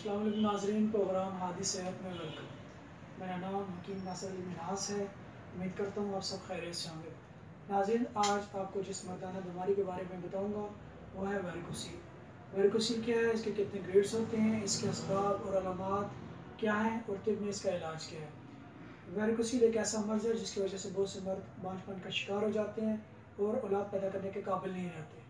अस्सलाम वालेकुम नाज़रीन, प्रोग्राम हादी सेहत में वेलकम। मेरा नाम हकीम नासिर अली मिन्हास है। उम्मीद करता हूँ आप सब खैरियत से होंगे। नाज़रीन, आज आपको जिस मर्दाना बीमारी के बारे में बताऊँगा वो है वेरिकोसील। वेरिकोसील क्या है, इसके कितने ग्रेड्स होते हैं, इसके असबाब और अलामात क्या हैं और तिब में इसका इलाज क्या है। वेरिकोसील एक ऐसा मर्ज़ है जिसकी वजह से बहुत से मर्द बांझपन का शिकार हो जाते हैं और औलाद पैदा करने के काबिल नहीं रहते।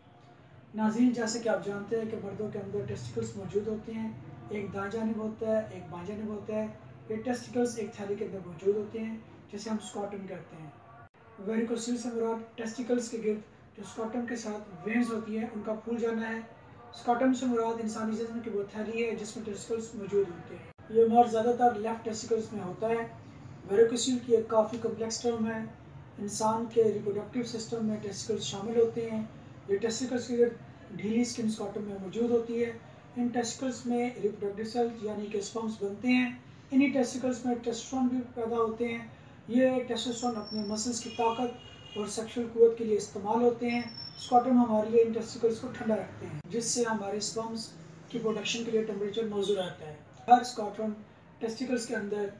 नाज़रीन, जैसे कि आप जानते हैं कि मर्दों के अंदर टेस्टिकल्स मौजूद होते हैं, एक दाएं जानिब होता है, एक बाएं जानिब होता है। ये टेस्टिकल्स एक थैली के अंदर मौजूद होते हैं जिसे हम स्कॉटम कहते हैं। वेरिकोसील से मुराद टेस्टिकल्स के गिर्द जो स्कॉटम के साथ वेन्स होती है उनका फूल जाना है। स्कॉटम से मुराद इंसानी जिस्म की वो थैली है जिसमें टेस्टिकल्स मौजूद होते हैं। ये मर्ज ज़्यादातर लेफ्ट टेस्टिकल्स में होता है। वेरिकोसील की एक काफ़ी कम्प्लेक्स टर्म है। इंसान के रिप्रोडक्टिव सिस्टम में टेस्टिकल्स शामिल होते हैं। ये टेस्टिकल्स की ढीली स्किन स्कॉटम में मौजूद होती है। इन टेस्टिकल्स में रिप्रोडक्टिव सेल्स यानी कि स्पर्म्स बनते हैं। इन्हीं टेस्टिकल्स में टेस्टोस्टेरोन भी पैदा होते हैं। ये टेस्टोस्टेरोन अपने मसल्स की ताकत और सेक्सुअल कुव्वत के लिए इस्तेमाल होते हैं। स्कॉटम हमारे लिए इन टेस्टिकल्स को ठंडा रखते हैं जिससे हमारे स्पर्म्स की प्रोडक्शन के लिए टेम्परेचर मौजूद रहता है। हर स्कॉटम टेस्टिकल्स के अंदर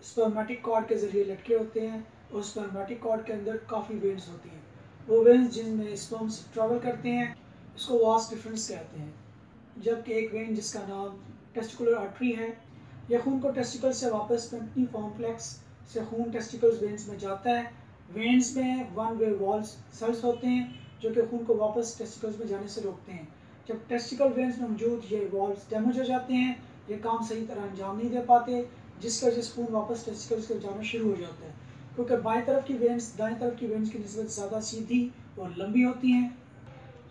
स्पर्मेटिक कॉर्ड के जरिए लटके होते हैं और स्पर्मेटिक कॉर्ड के अंदर काफ़ी वेन्स होती हैं। वो वेन्स जिनमें स्पर्म्स ट्रैवल करते हैं इसको वास डिफरेंस कहते हैं। जबकि एक वेन जिसका नाम टेस्टिकुलर आर्टरी है, यह खून को टेस्टिकल से वापस पेम्पनी कॉम्प्लेक्स से खून टेस्टिकल्स वेन्स में जाता है। वेन्स में वन वे वॉल्स सेल्स होते हैं जो कि खून को वापस टेस्टिकल्स में जाने से रोकते हैं। जब टेस्टिकल वेन्स में मौजूद ये वॉल्स डैमेज हो जाते हैं, ये काम सही तरह अंजाम नहीं दे पाते जिसकी वजह से खून वापस टेस्टिकल्स को जाना शुरू हो जाता है। क्योंकि बाएं तरफ की वेन्स दाएं तरफ की वेन्स की निस्बत ज़्यादा सीधी और लंबी होती हैं।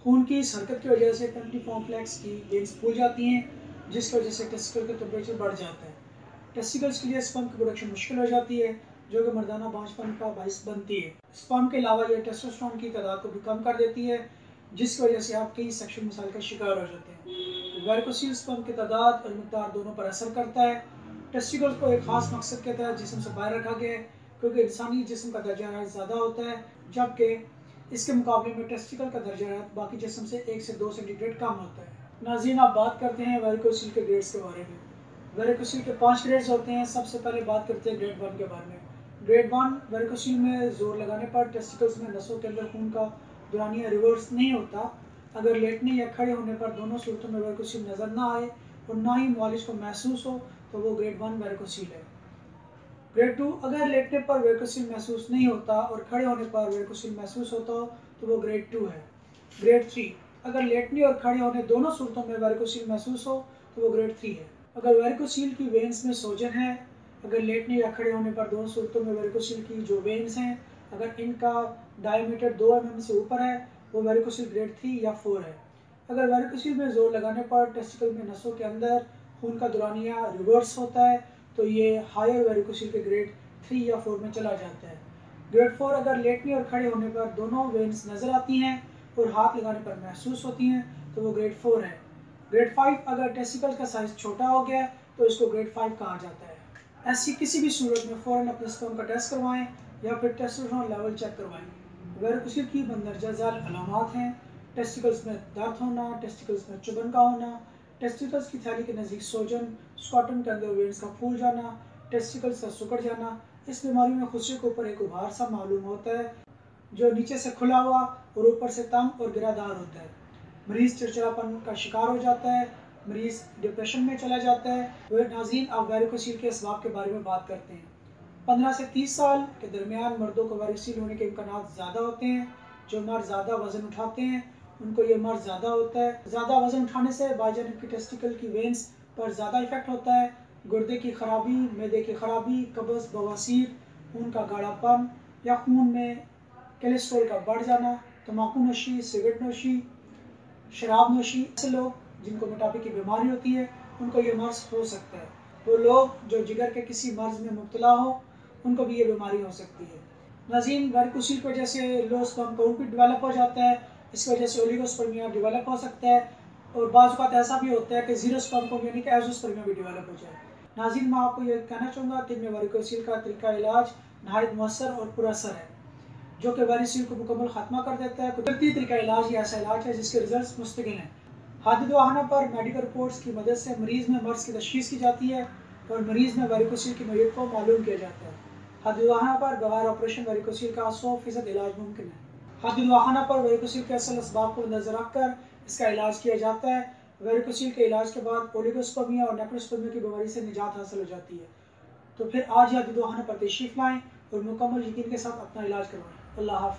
खून की इस हरकत की वजह से पेम्पनी कॉम्प्लेक्स की वेन्स फूल जाती हैं जिसकी वजह से टेस्टिकल का टेम्परेचर बढ़ जाता है। टेस्टिकल्स के लिए स्पर्म की प्रोडक्शन मुश्किल हो जाती है जो कि मर्दाना बांझपन का बाइस बनती है। स्पर्म के अलावा यह टेस्टोस्टेरोन की तादाद को भी कम कर देती है जिसकी वजह से आप कई सेक्सुअल मसाइल का शिकार हो जाते हैं। वेरिकोसील स्पर्म की तादाद और मिकदार दोनों पर असर करता है। टेस्टिकल्स को एक खास मकसद के तहत जिस्म से बाहर रखा गया है क्योंकि इंसानी जिस्म का दर्जा हरारत ज़्यादा होता है जबकि इसके मुकाबले में टेस्टिकल का दर्जा हरारत बाकी जिस्म से 1 से 2 सेंटीग्रेड कम होता है। नाज़रीन, आप बात करते हैं वेरिकोसील के ग्रेड्स के बारे में। वेरिकोसील के 5 ग्रेड्स होते हैं। सबसे पहले बात करते हैं ग्रेड 1 के बारे में। ग्रेड 1 वेरिकोसील में जोर लगाने पर टेस्टिकल्स में नसों के अंदर खून का दौरानिया रिवर्स नहीं होता। अगर लेटने या खड़े होने पर दोनों सूरतों में वेरिकोसील नज़र ना आए और ना ही मालिश को महसूस हो तो वो ग्रेड 1 वेरिकोसील है। ग्रेड 2 अगर लेटने पर वेरिकोसील महसूस नहीं होता और खड़े होने पर वेरिकोसील महसूस होता हो तो वो ग्रेड 2 है। ग्रेड 3 अगर लेटने और खड़े होने दोनों सूरतों में वेरिकोसील महसूस हो तो वो ग्रेड 3 है। अगर वेरिकोसील की वेन्स में सोजन है, अगर लेटने या खड़े होने पर दोनों सूरतों में वेरिकोसील की जो वेन्स हैं अगर इनका डायमीटर 2 mm से ऊपर है वो वेरिकोसील ग्रेड 3 या 4 है। अगर वेरिकोसील में जोर लगाने पर टेस्टिकल में नसों के अंदर खून का दौरानिया रिवर्स होता है तो ये हायर वेरिकोसील के ग्रेड 3 या 4 में चला जाता है। ग्रेड 4 अगर लेटने और खड़े होने पर दोनों वेन्स नज़र आती हैं और हाथ लगाने पर महसूस होती हैं तो वो ग्रेड 4 है। ग्रेड 5 अगर टेस्टिकल का साइज छोटा हो गया तो इसको ग्रेड 5 कहा जाता है। ऐसी किसी भी सूरत में फ़ौरन अपने स्पर्म का टेस्ट करवाएं या फिर टेस्टोस्टेरोन लेवल चेक करवाएं। वेरिकोसील की मंदरजा झैल अलामात हैं टेस्टिकल्स में दर्द होना, टेस्टिकल्स में चुभन का होना, टेस्टिकल्स की थैली के नज़दीक सोजन, स्कॉटम के अंदर वेन्स का फूल जाना, टेस्टिकल्स का सिकुड़ जाना। इस बीमारी में खुसरे के ऊपर एक उभार सा मालूम होता है जो नीचे से खुला हुआ और ऊपर से तंग और गिरादार होता है। मरीज़ चिड़चिड़ापन का शिकार हो जाता है, मरीज़ डिप्रेशन में चला जाता है। वह नाज़रीन, आप वेरिकोसील के असबाब के बारे में बात करते हैं। 15 से 30 साल के दरमियान मर्दों को वेरिकोसील होने के इम्कान ज़्यादा होते हैं। जो मर्द ज़्यादा वज़न उठाते हैं उनको ये मर्ज ज़्यादा होता है। ज़्यादा वज़न उठाने से बाजानिब की टेस्टिकल की वेन्स पर ज़्यादा इफेक्ट होता है। गुर्दे की खराबी, मैदे की खराबी, कब्ज़, बवासीर, खून का गाढ़ापन या खून में कोलेस्ट्रॉल का बढ़ जाना, तम्बाकू नोशी, सिगरेट नोशी, शराब नोशी। ऐसे लोग जिनको मोटापे की बीमारी होती है उनको ये मर्ज हो सकता है। वो लोग जो जिगर के किसी मर्ज में मुब्तला हो उनको भी ये बीमारी हो सकती है। नाज़रीन, वेरिकोसील की वजह से लो स्पर्म काउंट भी डेवलप हो जाता है। इस वजह से ओलिगोस्पर्मिया डेवलप हो सकता है और बाज़ औक़ात ऐसा भी होता है कि जीरो स्पर्म काउंट यानी कि एज़ोस्पर्मिया भी डेवलप हो जाए। नाज़रीन, मैं आपको ये कहना चाहूँगा कि में वेरिकोसील का तरीका इलाज नहायत मौसर और पुरअसर है जो कि वेरिकोसील को मुकम्मल ख़त्मा कर देता है। कुदरती तरीका इलाज ये ऐसा इलाज है जिसके रिजल्ट मुस्तकिल हैं। हादिद वाहना पर मेडिकल रिपोर्ट्स की मदद से मरीज़ में मर्ज़ की तशख़ीस की जाती है और मरीज़ में वेरिकोसील की नोयत को मालूम किया जाता है। हादिद वाहना पर बगैर ऑपरेशन वेरिकोसील का 100% इलाज मुमकिन है। हादिद वाहना पर वेरिकोसील के असल असबाब को नज़र रखकर इसका इलाज किया जाता है। वेरिकोसील के इलाज के बाद ओलिगोस्पर्मिया और नेक्रोस्पर्मिया की बीमारी से निजात हासिल हो जाती है। तो फिर आज हादिद वाहना पर तशरीफ़ लाएँ और मुकम्मल यकीन के साथ अपना इलाज करवाएँ। अल्लाह हाफ़िज़।